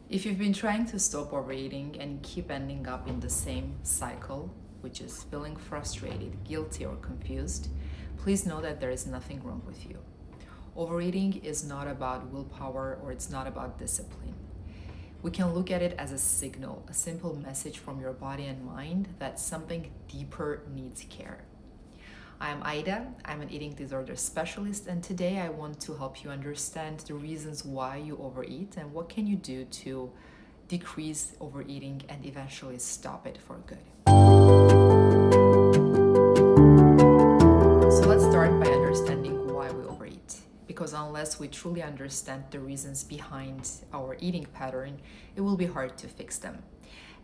If you've been trying to stop overeating and keep ending up in the same cycle, which is feeling frustrated, guilty, or confused, please know that there is nothing wrong with you. Overeating is not about willpower or it's not about discipline. We can look at it as a signal, a simple message from your body and mind that something deeper needs care. I'm Aida, I'm an eating disorder specialist, and today I want to help you understand the reasons why you overeat and what can you do to decrease overeating and eventually stop it for good. So let's start by understanding why we overeat. Because unless we truly understand the reasons behind our eating pattern, it will be hard to fix them.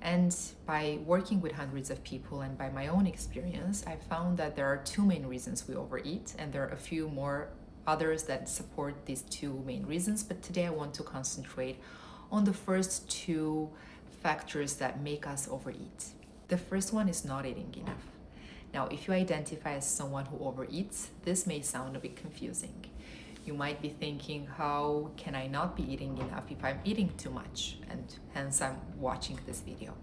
And by working with hundreds of people and by my own experience, I found that there are two main reasons we overeat, and there are a few more others that support these two main reasons. But today I want to concentrate on the first two factors that make us overeat. The first one is not eating enough. Now, if you identify as someone who overeats, this may sound a bit confusing. You might be thinking, how can I not be eating enough if I'm eating too much? And hence I'm watching this video.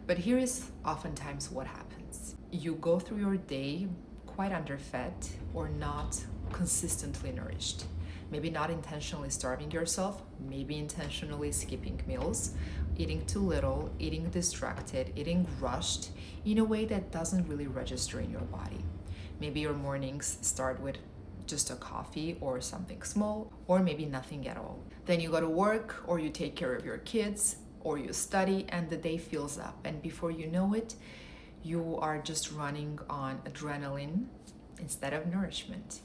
But here is oftentimes what happens. You go through your day quite underfed or not consistently nourished. Maybe not intentionally starving yourself, maybe intentionally skipping meals, eating too little, eating distracted, eating rushed in a way that doesn't really register in your body. Maybe your mornings start with just a coffee or something small, or maybe nothing at all. Then you go to work, or you take care of your kids, or you study, and the day fills up. And before you know it, you are just running on adrenaline instead of nourishment.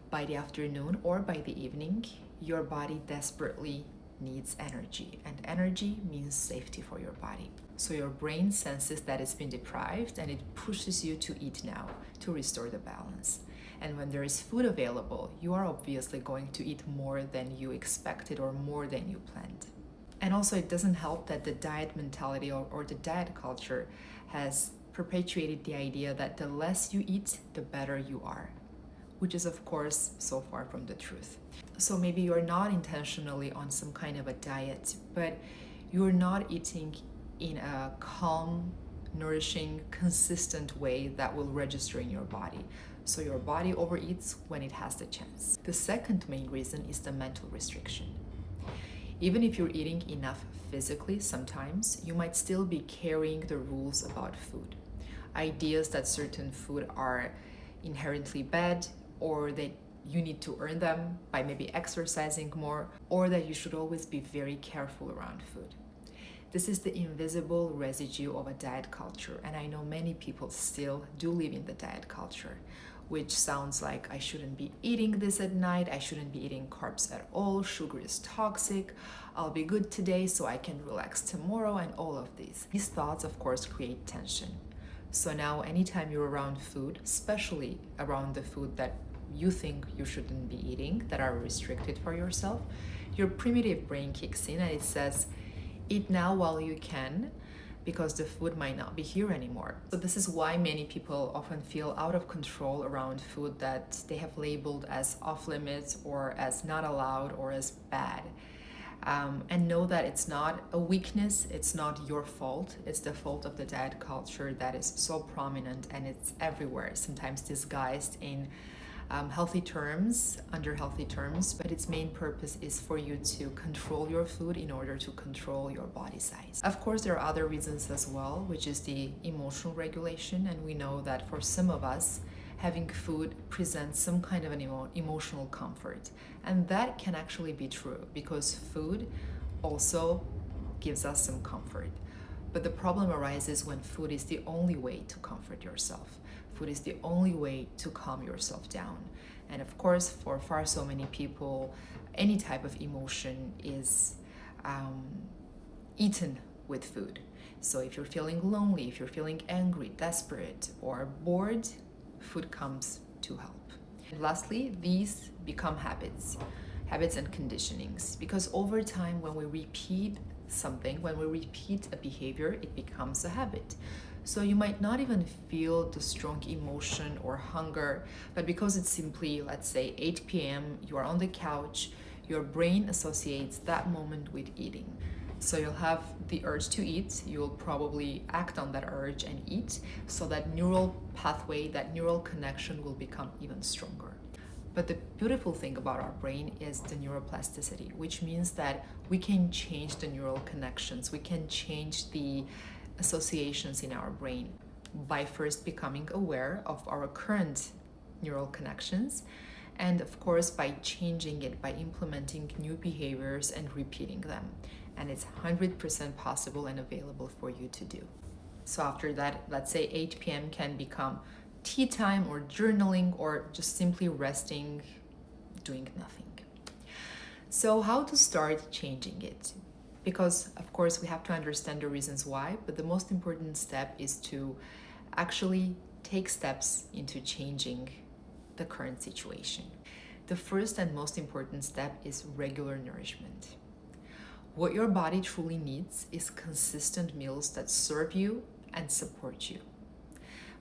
By the afternoon or by the evening, your body desperately needs energy, and energy means safety for your body. So your brain senses that it's been deprived and it pushes you to eat now to restore the balance. And when there is food available, you are obviously going to eat more than you expected or more than you planned. And also, it doesn't help that the diet mentality or the diet culture has perpetuated the idea that the less you eat, the better you are, which is of course so far from the truth. So maybe you're not intentionally on some kind of a diet, but you're not eating in a calm, nourishing, consistent way that will register in your body. So your body overeats when it has the chance. The second main reason is the mental restriction. Even if you're eating enough physically, sometimes you might still be carrying the rules about food. Ideas that certain food are inherently bad, or that you need to earn them by maybe exercising more, or that you should always be very careful around food. This is the invisible residue of a diet culture, and I know many people still do live in the diet culture, which sounds like I shouldn't be eating this at night, I shouldn't be eating carbs at all, sugar is toxic, I'll be good today so I can relax tomorrow, and all of these. These thoughts, of course, create tension. So now anytime you're around food, especially around the food that you think you shouldn't be eating, that are restricted for yourself, your primitive brain kicks in and it says, eat now while you can, because the food might not be here anymore. So this is why many people often feel out of control around food that they have labeled as off limits or as not allowed or as bad. And know that it's not a weakness, it's not your fault, it's the fault of the diet culture that is so prominent and it's everywhere, sometimes disguised in healthy terms, under healthy terms, but its main purpose is for you to control your food in order to control your body size. Of course, there are other reasons as well, which is the emotional regulation, and we know that for some of us, having food presents some kind of an emotional comfort, and that can actually be true because food also gives us some comfort. But the problem arises when food is the only way to comfort yourself. Food is the only way to calm yourself down. And of course, for far so many people, any type of emotion is eaten with food. So if you're feeling lonely, if you're feeling angry, desperate, or bored, food comes to help. And lastly, these become habits and conditionings, because over time, when we repeat something, when we repeat a behavior, it becomes a habit. So you might not even feel the strong emotion or hunger, but because it's simply, let's say, 8 p.m., you are on the couch, your brain associates that moment with eating. So you'll have the urge to eat, you'll probably act on that urge and eat, so that neural pathway, that neural connection will become even stronger. But the beautiful thing about our brain is the neuroplasticity, which means that we can change the neural connections, we can change the associations in our brain by first becoming aware of our current neural connections, and of course by changing it, by implementing new behaviors and repeating them. And it's 100% possible and available for you to do. So after that, let's say 8 p.m. can become tea time or journaling or just simply resting, doing nothing. So how to start changing it? Because of course we have to understand the reasons why, but the most important step is to actually take steps into changing the current situation. The first and most important step is regular nourishment. What your body truly needs is consistent meals that serve you and support you.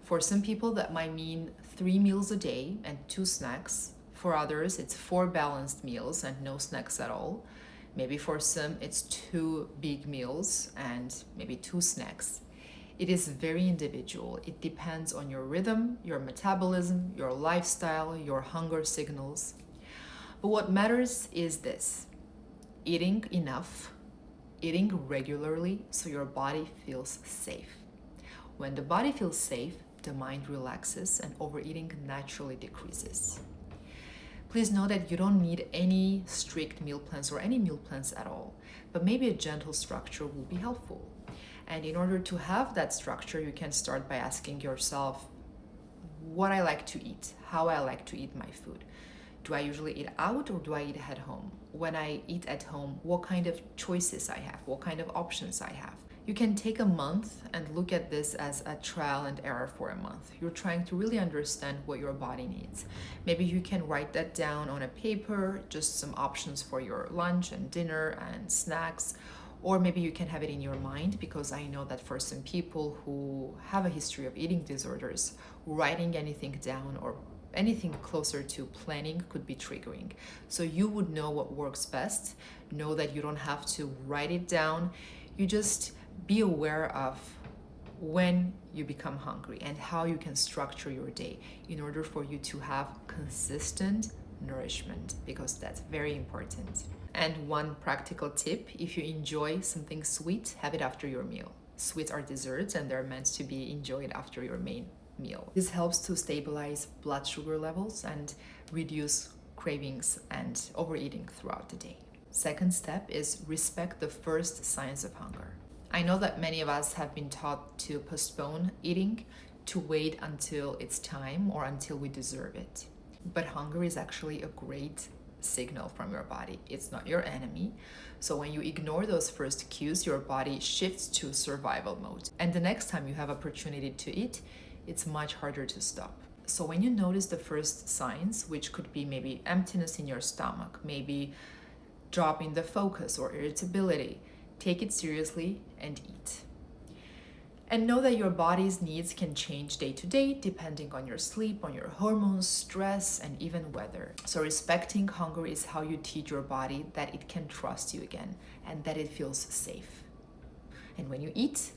For some people, that might mean 3 meals a day and 2 snacks. For others, it's 4 balanced meals and no snacks at all. Maybe for some, it's 2 big meals and maybe 2 snacks. It is very individual. It depends on your rhythm, your metabolism, your lifestyle, your hunger signals. But what matters is this: eating enough, eating regularly so your body feels safe. When the body feels safe, the mind relaxes and overeating naturally decreases. Please know that you don't need any strict meal plans or any meal plans at all, but maybe a gentle structure will be helpful. And in order to have that structure, you can start by asking yourself what I like to eat, how I like to eat my food. Do I usually eat out or do I eat at home? When I eat at home, what kind of choices I have, what kind of options I have. You can take a month and look at this as a trial and error for a month. You're trying to really understand what your body needs. Maybe you can write that down on a paper, just some options for your lunch and dinner and snacks. Or maybe you can have it in your mind, because I know that for some people who have a history of eating disorders, writing anything down or anything closer to planning could be triggering. So you would know what works best. Know that you don't have to write it down. You just be aware of when you become hungry and how you can structure your day in order for you to have consistent nourishment, because that's very important. And one practical tip: if you enjoy something sweet, have it after your meal. Sweets are desserts and they're meant to be enjoyed after your main meal. This helps to stabilize blood sugar levels and reduce cravings and overeating throughout the day. Second step is respect the first signs of hunger. I know that many of us have been taught to postpone eating, to wait until it's time or until we deserve it. But hunger is actually a great signal from your body. It's not your enemy. So when you ignore those first cues, your body shifts to survival mode. And the next time you have opportunity to eat, it's much harder to stop. So when you notice the first signs, which could be maybe emptiness in your stomach, maybe drop in the focus or irritability, take it seriously and eat. And know that your body's needs can change day to day depending on your sleep, on your hormones, stress, and even weather. So respecting hunger is how you teach your body that it can trust you again and that it feels safe. And when you eat,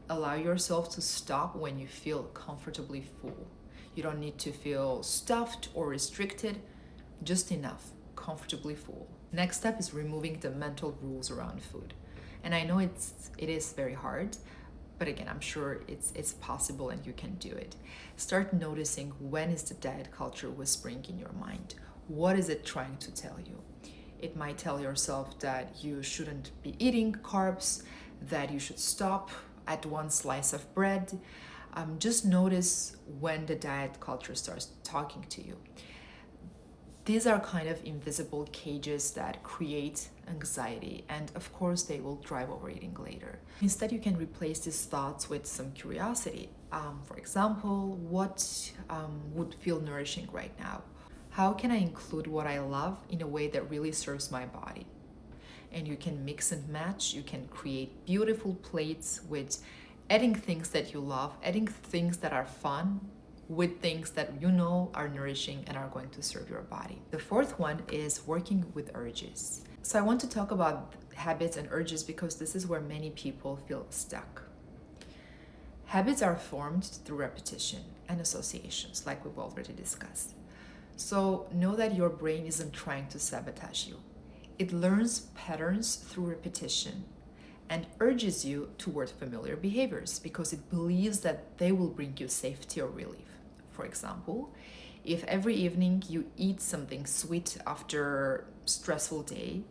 allow yourself to stop when you feel comfortably full. You don't need to feel stuffed or restricted, just enough, comfortably full. Next step is removing the mental rules around food. And I know it is very hard, but again, I'm sure it's possible and you can do it. Start noticing, when is the diet culture whispering in your mind? What is it trying to tell you? It might tell yourself that you shouldn't be eating carbs, that you should stop at 1 slice of bread. Just notice when the diet culture starts talking to you. These are kind of invisible cages that create anxiety, and of course they will drive overeating later. Instead, you can replace these thoughts with some curiosity. For example, what would feel nourishing right now? How can I include what I love in a way that really serves my body? And you can mix and match. You can create beautiful plates with adding things that you love, adding things that are fun, with things that you know are nourishing and are going to serve your body. The fourth one is working with urges. So I want to talk about habits and urges because this is where many people feel stuck. Habits are formed through repetition and associations, like we've already discussed. So know that your brain isn't trying to sabotage you. It learns patterns through repetition and urges you toward familiar behaviors because it believes that they will bring you safety or relief. For example, if every evening you eat something sweet after a stressful day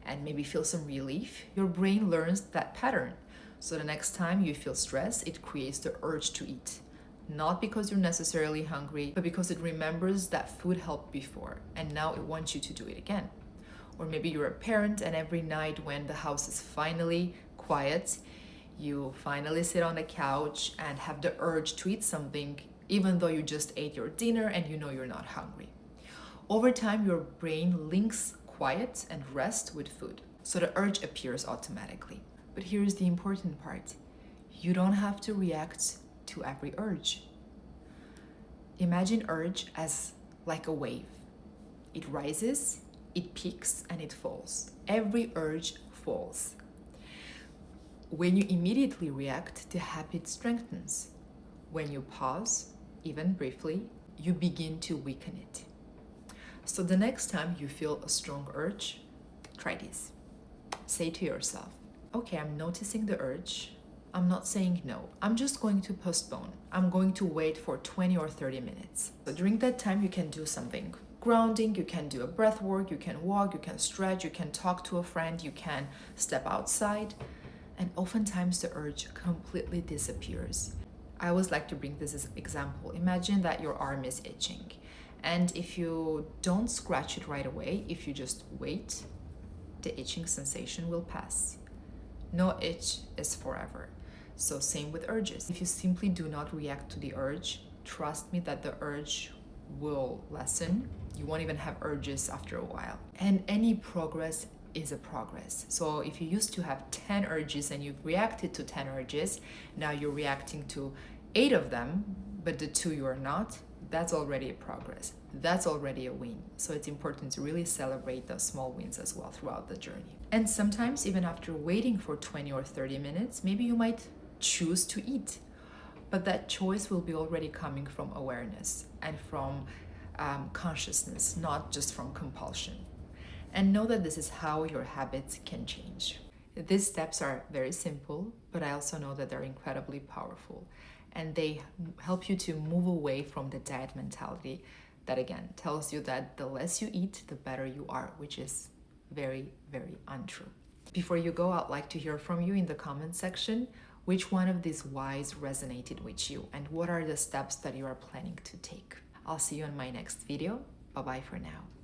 and maybe feel some relief, your brain learns that pattern. So the next time you feel stress, it creates the urge to eat. Not because you're necessarily hungry, but because it remembers that food helped before and now it wants you to do it again. Or maybe you're a parent and every night when the house is finally quiet, you finally sit on the couch and have the urge to eat something even though you just ate your dinner and you know you're not hungry. Over time, your brain links quiet and rest with food, so the urge appears automatically. But here's the important part. You don't have to react to every urge. Imagine urge as like a wave. It rises, it peaks, and it falls. Every urge falls. When you immediately react, the habit strengthens. When you pause, even briefly, you begin to weaken it. So the next time you feel a strong urge, try this. Say to yourself, okay, I'm noticing the urge. I'm not saying no. I'm just going to postpone. I'm going to wait for 20 or 30 minutes. So during that time, you can do something grounding, you can do a breath work, you can walk, you can stretch, you can talk to a friend, you can step outside. And oftentimes the urge completely disappears. I always like to bring this as an example. Imagine that your arm is itching. And if you don't scratch it right away, if you just wait, the itching sensation will pass. No itch is forever. So same with urges. If you simply do not react to the urge, trust me that the urge will lessen. You won't even have urges after a while. And any progress is a progress. So if you used to have 10 urges and you've reacted to 10 urges, now you're reacting to 8 of them, but the 2 you are not, that's already a progress. That's already a win. So it's important to really celebrate the small wins as well throughout the journey. And sometimes even after waiting for 20 or 30 minutes, maybe you might choose to eat. But that choice will be already coming from awareness and from consciousness, not just from compulsion. And know that this is how your habits can change. These steps are very simple, but I also know that they're incredibly powerful. And they help you to move away from the diet mentality that, again, tells you that the less you eat, the better you are, which is very, very untrue. Before you go, I'd like to hear from you in the comment section. Which one of these whys resonated with you? And what are the steps that you are planning to take? I'll see you in my next video. Bye-bye for now.